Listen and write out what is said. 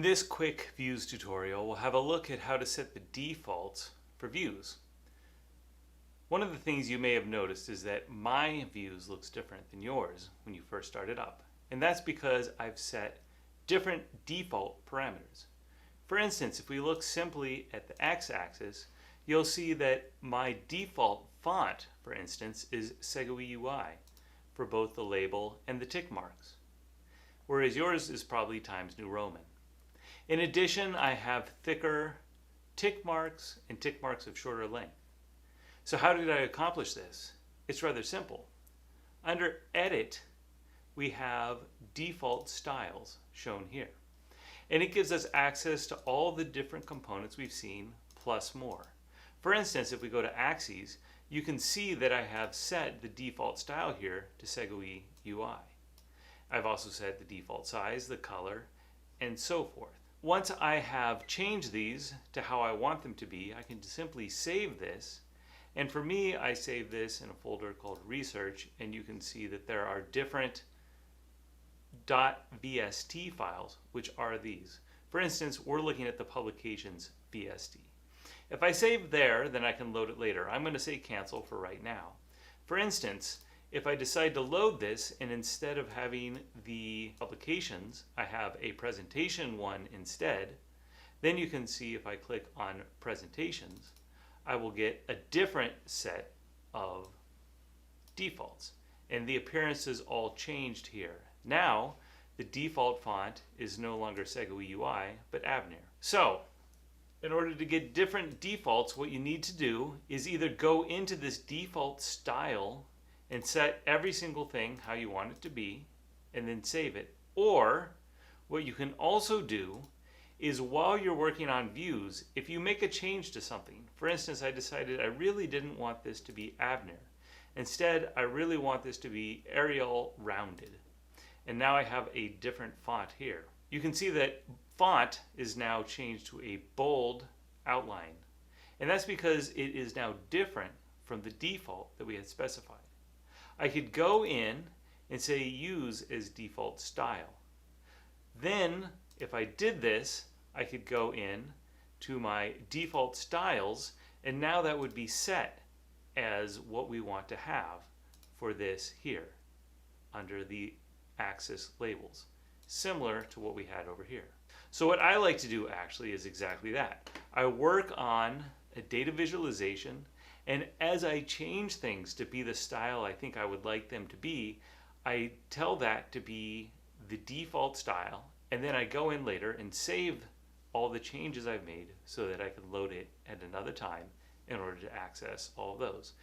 In this quick views tutorial, we'll have a look at how to set the defaults for views. One of the things you may have noticed is that my views looks different than yours when you first started up. And that's because I've set different default parameters. For instance, if we look simply at the x-axis, you'll see that my default font, for instance, is Segui UI for both the label and the tick marks, whereas yours is probably Times New Roman. In addition, I have thicker tick marks and tick marks of shorter length. So how did I accomplish this? It's rather simple. Under Edit, we have default styles shown here. And it gives us access to all the different components we've seen, plus more. For instance, if we go to Axes, you can see that I have set the default style here to Segui UI. I've also set the default size, the color, and so forth. Once I have changed these to how I want them to be, I can simply save this. And for me, I save this in a folder called Research, and you can see that there are different .vst files, which are these. For instance, we're looking at the publications VST. If I save there, then I can load it later. I'm going to say cancel for right now. For instance, if I decide to load this, and instead of having the publications, I have a presentation one instead, then you can see if I click on presentations, I will get a different set of defaults. And the appearances all changed here. Now, the default font is no longer Segui UI, but Abner. So, in order to get different defaults, what you need to do is either go into this default style and set every single thing how you want it to be, and then save it. Or, what you can also do is while you're working on views, if you make a change to something, for instance, I decided I really didn't want this to be Abner. Instead, I really want this to be Arial rounded. And now I have a different font here. You can see that font is now changed to a bold outline. And that's because it is now different from the default that we had specified. I could go in and say use as default style. Then, if I did this, I could go in to my default styles, and now that would be set as what we want to have for this here under the axis labels, similar to what we had over here. So what I like to do actually is exactly that. I work on a data visualization, and as I change things to be the style I think I would like them to be, I tell that to be the default style, and then I go in later and save all the changes I've made so that I can load it at another time in order to access all of those.